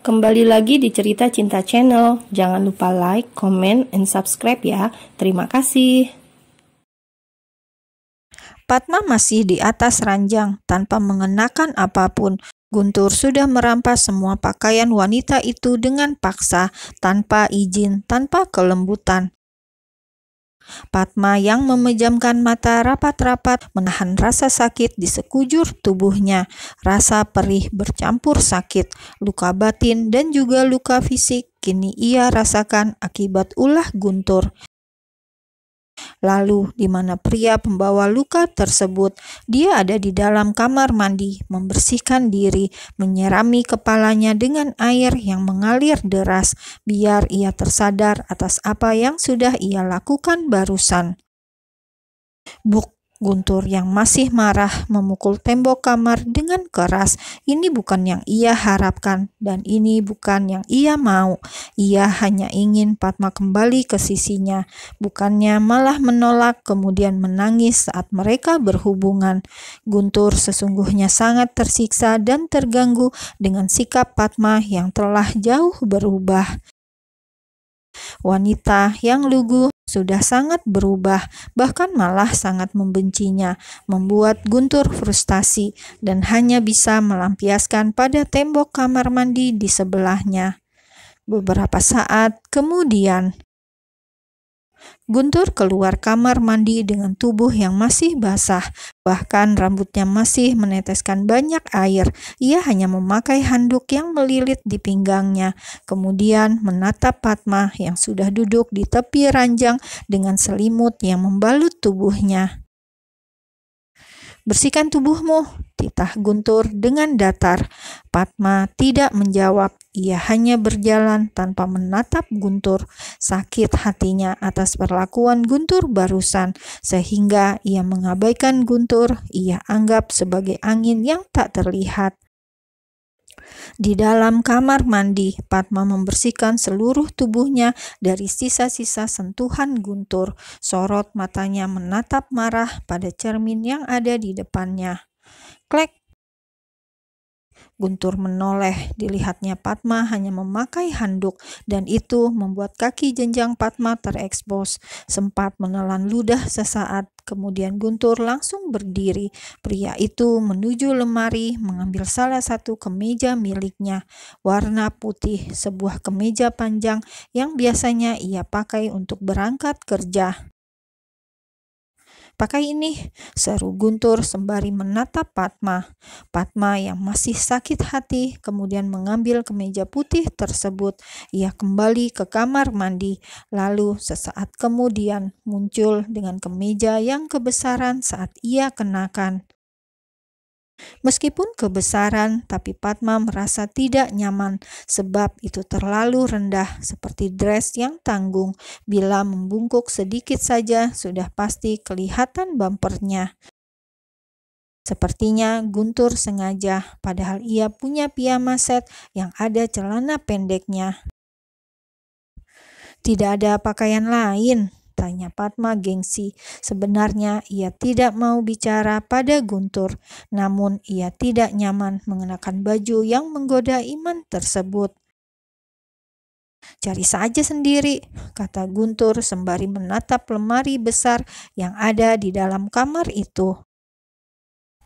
Kembali lagi di Cerita Cinta Channel. Jangan lupa like, comment, and subscribe ya. Terima kasih. Padma masih di atas ranjang tanpa mengenakan apapun. Guntur sudah merampas semua pakaian wanita itu dengan paksa, tanpa izin, tanpa kelembutan. Padma yang memejamkan mata rapat-rapat menahan rasa sakit di sekujur tubuhnya. Rasa perih bercampur sakit, luka batin dan juga luka fisik kini ia rasakan akibat ulah Guntur. Lalu, di mana pria pembawa luka tersebut? Dia ada di dalam kamar mandi, membersihkan diri, menyirami kepalanya dengan air yang mengalir deras, biar ia tersadar atas apa yang sudah ia lakukan barusan. Buk! Guntur yang masih marah memukul tembok kamar dengan keras. Ini bukan yang ia harapkan dan ini bukan yang ia mau. Ia hanya ingin Padma kembali ke sisinya. Bukannya malah menolak kemudian menangis saat mereka berhubungan. Guntur sesungguhnya sangat tersiksa dan terganggu dengan sikap Padma yang telah jauh berubah. Wanita yang lugu sudah sangat berubah, bahkan malah sangat membencinya, membuat Guntur frustasi dan hanya bisa melampiaskan pada tembok kamar mandi di sebelahnya. Beberapa saat kemudian, Guntur keluar kamar mandi dengan tubuh yang masih basah, bahkan rambutnya masih meneteskan banyak air. Ia hanya memakai handuk yang melilit di pinggangnya, kemudian menatap Padma yang sudah duduk di tepi ranjang dengan selimut yang membalut tubuhnya. "Bersihkan tubuhmu," titah Guntur dengan datar. Padma tidak menjawab. Ia hanya berjalan tanpa menatap Guntur. Sakit hatinya atas perlakuan Guntur barusan, sehingga ia mengabaikan Guntur. Ia anggap sebagai angin yang tak terlihat. Di dalam kamar mandi, Padma membersihkan seluruh tubuhnya dari sisa-sisa sentuhan Guntur. Sorot matanya menatap marah pada cermin yang ada di depannya. Klek! Guntur menoleh. Dilihatnya Padma hanya memakai handuk dan itu membuat kaki jenjang Padma terekspos. Sempat menelan ludah sesaat, kemudian Guntur langsung berdiri. Pria itu menuju lemari, mengambil salah satu kemeja miliknya, warna putih, sebuah kemeja panjang yang biasanya ia pakai untuk berangkat kerja. "Pakai ini," seru Guntur sembari menatap Padma. Padma yang masih sakit hati kemudian mengambil kemeja putih tersebut. Ia kembali ke kamar mandi, lalu sesaat kemudian muncul dengan kemeja yang kebesaran saat ia kenakan. Meskipun kebesaran, tapi Padma merasa tidak nyaman sebab itu terlalu rendah, seperti dress yang tanggung. Bila membungkuk sedikit saja, sudah pasti kelihatan bumpernya. Sepertinya Guntur sengaja, padahal ia punya piyama set yang ada celana pendeknya. "Tidak ada pakaian lain?" tanya Padma gengsi. Sebenarnya ia tidak mau bicara pada Guntur, namun ia tidak nyaman mengenakan baju yang menggoda iman tersebut. "Cari saja sendiri," kata Guntur sembari menatap lemari besar yang ada di dalam kamar itu.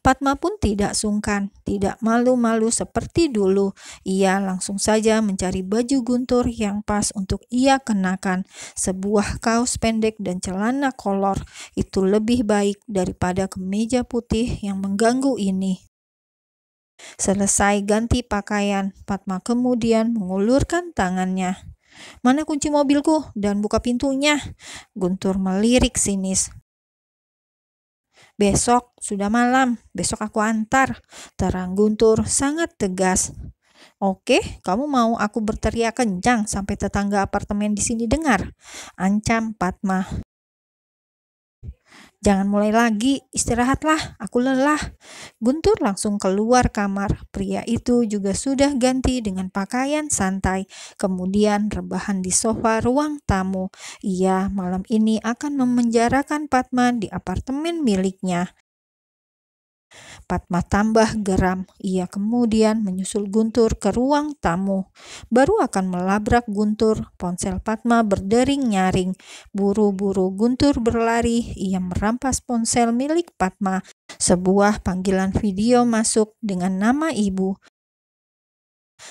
Padma pun tidak sungkan, tidak malu-malu seperti dulu. Ia langsung saja mencari baju Guntur yang pas untuk ia kenakan. Sebuah kaos pendek dan celana kolor. Itu lebih baik daripada kemeja putih yang mengganggu ini. Selesai ganti pakaian, Padma kemudian mengulurkan tangannya. "Mana kunci mobilku dan buka pintunya?" Guntur melirik sinis. "Besok, sudah malam, besok aku antar," terang Guntur sangat tegas. "Oke, kamu mau aku berteriak kencang sampai tetangga apartemen di sini dengar?" ancam Padma. "Jangan mulai lagi, istirahatlah, aku lelah." Guntur langsung keluar kamar. Pria itu juga sudah ganti dengan pakaian santai, kemudian rebahan di sofa ruang tamu. Ia malam ini akan memenjarakan Padma di apartemen miliknya. Padma tambah geram. Ia kemudian menyusul Guntur ke ruang tamu. Baru akan melabrak Guntur, ponsel Padma berdering nyaring. Buru-buru Guntur berlari, ia merampas ponsel milik Padma. Sebuah panggilan video masuk dengan nama ibu.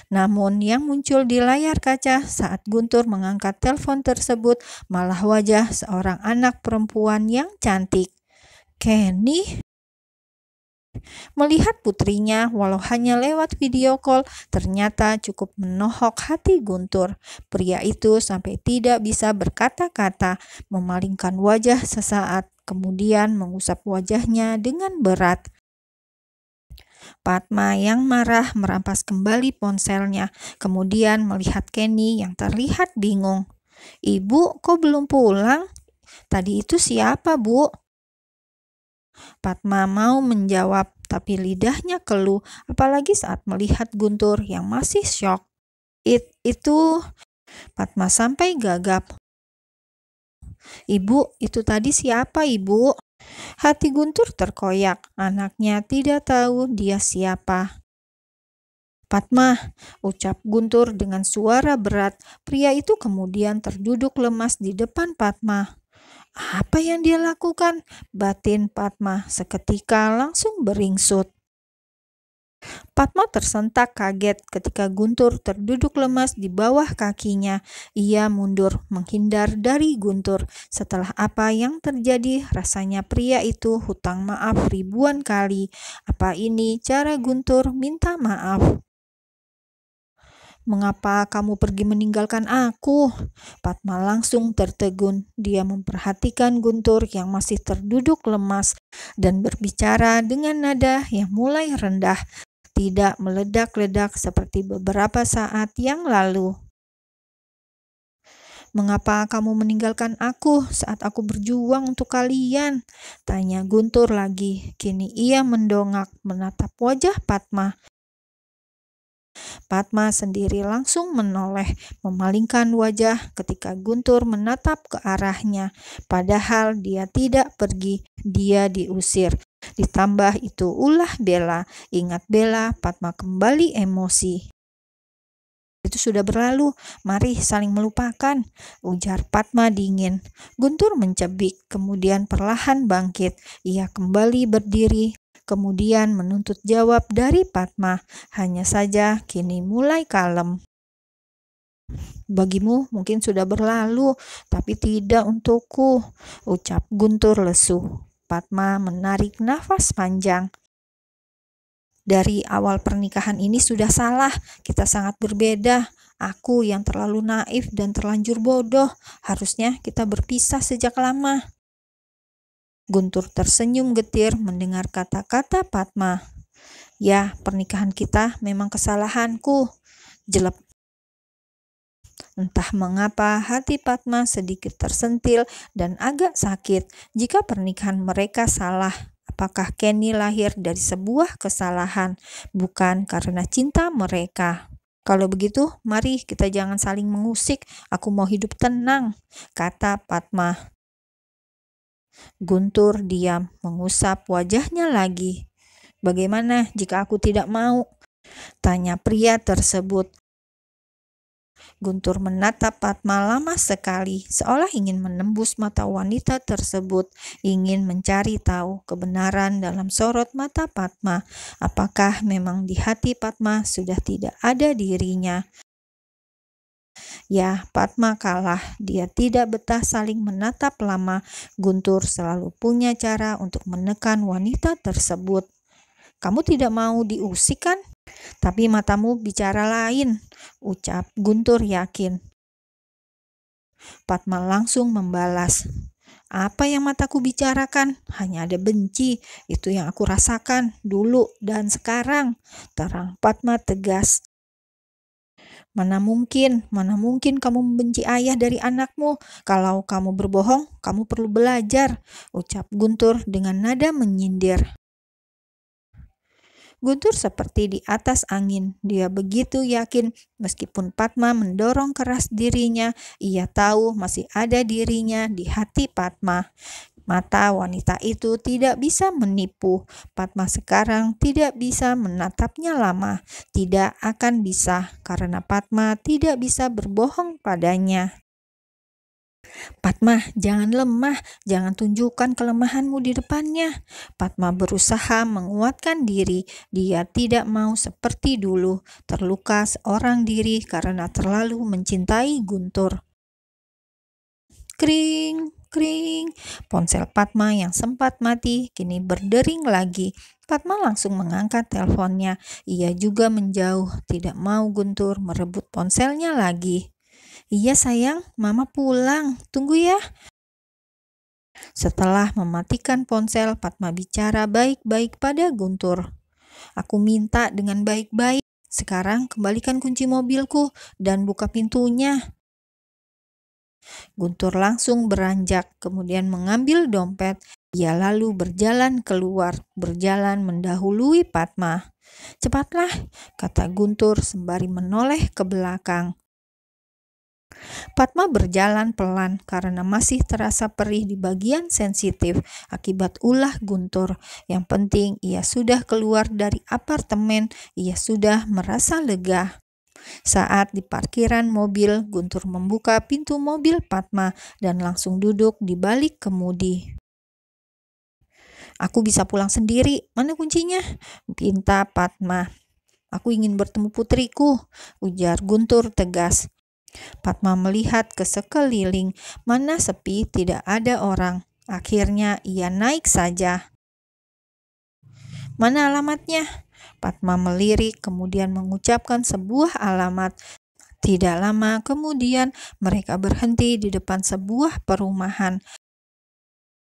Namun yang muncul di layar kaca saat Guntur mengangkat telepon tersebut malah wajah seorang anak perempuan yang cantik. Kenny? Melihat putrinya walau hanya lewat video call ternyata cukup menohok hati Guntur. Pria itu sampai tidak bisa berkata-kata, memalingkan wajah sesaat, kemudian mengusap wajahnya dengan berat. Padma yang marah merampas kembali ponselnya, kemudian melihat Kenny yang terlihat bingung. "Ibu, kok belum pulang? Tadi itu siapa, Bu?" Padma mau menjawab, tapi lidahnya keluh, apalagi saat melihat Guntur yang masih syok. Itu Padma sampai gagap. "Ibu, itu tadi siapa, Ibu?" Hati Guntur terkoyak, anaknya tidak tahu dia siapa. "Padma," ucap Guntur dengan suara berat. Pria itu kemudian terduduk lemas di depan Padma. Apa yang dia lakukan? Batin Padma seketika langsung beringsut. Padma tersentak kaget ketika Guntur terduduk lemas di bawah kakinya. Ia mundur menghindar dari Guntur. Setelah apa yang terjadi, rasanya pria itu hutang maaf ribuan kali. Apa ini cara Guntur minta maaf? "Mengapa kamu pergi meninggalkan aku?" Padma langsung tertegun. Dia memperhatikan Guntur yang masih terduduk lemas dan berbicara dengan nada yang mulai rendah, tidak meledak-ledak seperti beberapa saat yang lalu. "Mengapa kamu meninggalkan aku saat aku berjuang untuk kalian?" tanya Guntur lagi. Kini ia mendongak menatap wajah Padma. Padma sendiri langsung menoleh, memalingkan wajah ketika Guntur menatap ke arahnya. Padahal dia tidak pergi, dia diusir. Ditambah itu ulah Bella. Ingat Bella, Padma kembali emosi. "Itu sudah berlalu, mari saling melupakan," ujar Padma dingin. Guntur mencebik, kemudian perlahan bangkit. Ia kembali berdiri, kemudian menuntut jawab dari Padma. Hanya saja kini mulai kalem. "Bagimu mungkin sudah berlalu, tapi tidak untukku," ucap Guntur lesu. Padma menarik nafas panjang. "Dari awal pernikahan ini sudah salah, kita sangat berbeda. Aku yang terlalu naif dan terlanjur bodoh. Harusnya kita berpisah sejak lama." Guntur tersenyum getir mendengar kata-kata Padma. "Ya, pernikahan kita memang kesalahanku," jelek. Entah mengapa hati Padma sedikit tersentil dan agak sakit. Jika pernikahan mereka salah, apakah Kenny lahir dari sebuah kesalahan, bukan karena cinta mereka? "Kalau begitu, mari kita jangan saling mengusik. Aku mau hidup tenang," kata Padma. Guntur diam, mengusap wajahnya lagi. "Bagaimana jika aku tidak mau?" tanya pria tersebut. Guntur menatap Padma lama sekali, seolah ingin menembus mata wanita tersebut, ingin mencari tahu kebenaran dalam sorot mata Padma. Apakah memang di hati Padma sudah tidak ada dirinya? Ya, Padma kalah. Dia tidak betah saling menatap lama. Guntur selalu punya cara untuk menekan wanita tersebut. "Kamu tidak mau diusik kan? Tapi matamu bicara lain," ucap Guntur yakin. Padma langsung membalas. "Apa yang mataku bicarakan? Hanya ada benci. Itu yang aku rasakan dulu dan sekarang," terang Padma tegas. Mana mungkin kamu membenci ayah dari anakmu. Kalau kamu berbohong, kamu perlu belajar," ucap Guntur dengan nada menyindir. Guntur seperti di atas angin. Dia begitu yakin meskipun Padma mendorong keras dirinya, ia tahu masih ada dirinya di hati Padma. Mata wanita itu tidak bisa menipu. Padma sekarang tidak bisa menatapnya lama. Tidak akan bisa, karena Padma tidak bisa berbohong padanya. Padma, jangan lemah, jangan tunjukkan kelemahanmu di depannya. Padma berusaha menguatkan diri. Dia tidak mau seperti dulu, terluka seorang diri karena terlalu mencintai Guntur. Kring, kring. Ponsel Padma yang sempat mati kini berdering lagi. Padma langsung mengangkat teleponnya. Ia juga menjauh, tidak mau Guntur merebut ponselnya lagi. Iya sayang, Mama pulang. Tunggu ya. Setelah mematikan ponsel, Padma bicara baik-baik pada Guntur. Aku minta dengan baik-baik. Sekarang kembalikan kunci mobilku dan buka pintunya. Guntur langsung beranjak, kemudian mengambil dompet. Ia lalu berjalan keluar, berjalan mendahului Padma. Cepatlah, kata Guntur sembari menoleh ke belakang. Padma berjalan pelan karena masih terasa perih di bagian sensitif akibat ulah Guntur. Yang penting ia sudah keluar dari apartemen, ia sudah merasa lega. Saat di parkiran mobil, Guntur membuka pintu mobil Padma dan langsung duduk di balik kemudi. Aku bisa pulang sendiri, mana kuncinya? Pinta Padma. Aku ingin bertemu putriku, ujar Guntur tegas. Padma melihat ke sekeliling, mana sepi, tidak ada orang. Akhirnya ia naik saja. Mana alamatnya? Padma melirik, kemudian mengucapkan sebuah alamat. Tidak lama kemudian mereka berhenti di depan sebuah perumahan.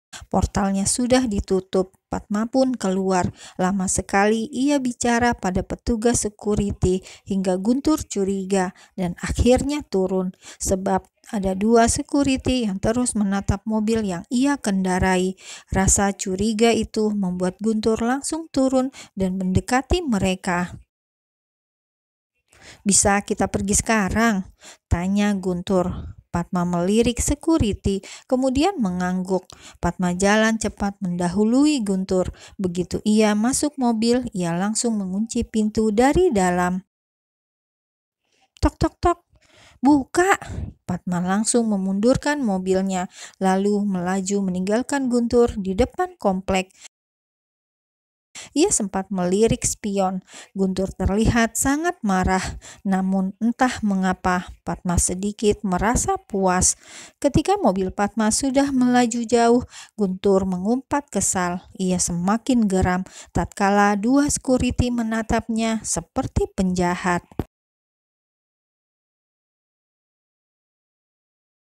Portalnya sudah ditutup. Padma pun keluar. Lama sekali ia bicara pada petugas security hingga Guntur curiga dan akhirnya turun. Sebab ada 2 security yang terus menatap mobil yang ia kendarai. Rasa curiga itu membuat Guntur langsung turun dan mendekati mereka. Bisa kita pergi sekarang? Tanya Guntur. Padma melirik security, kemudian mengangguk. Padma jalan cepat mendahului Guntur. Begitu ia masuk mobil, ia langsung mengunci pintu dari dalam. Tok tok tok. Buka! Padma langsung memundurkan mobilnya, lalu melaju meninggalkan Guntur di depan komplek. Ia sempat melirik spion. Guntur terlihat sangat marah, namun entah mengapa Padma sedikit merasa puas. Ketika mobil Padma sudah melaju jauh, Guntur mengumpat kesal. Ia semakin geram tatkala 2 security menatapnya seperti penjahat.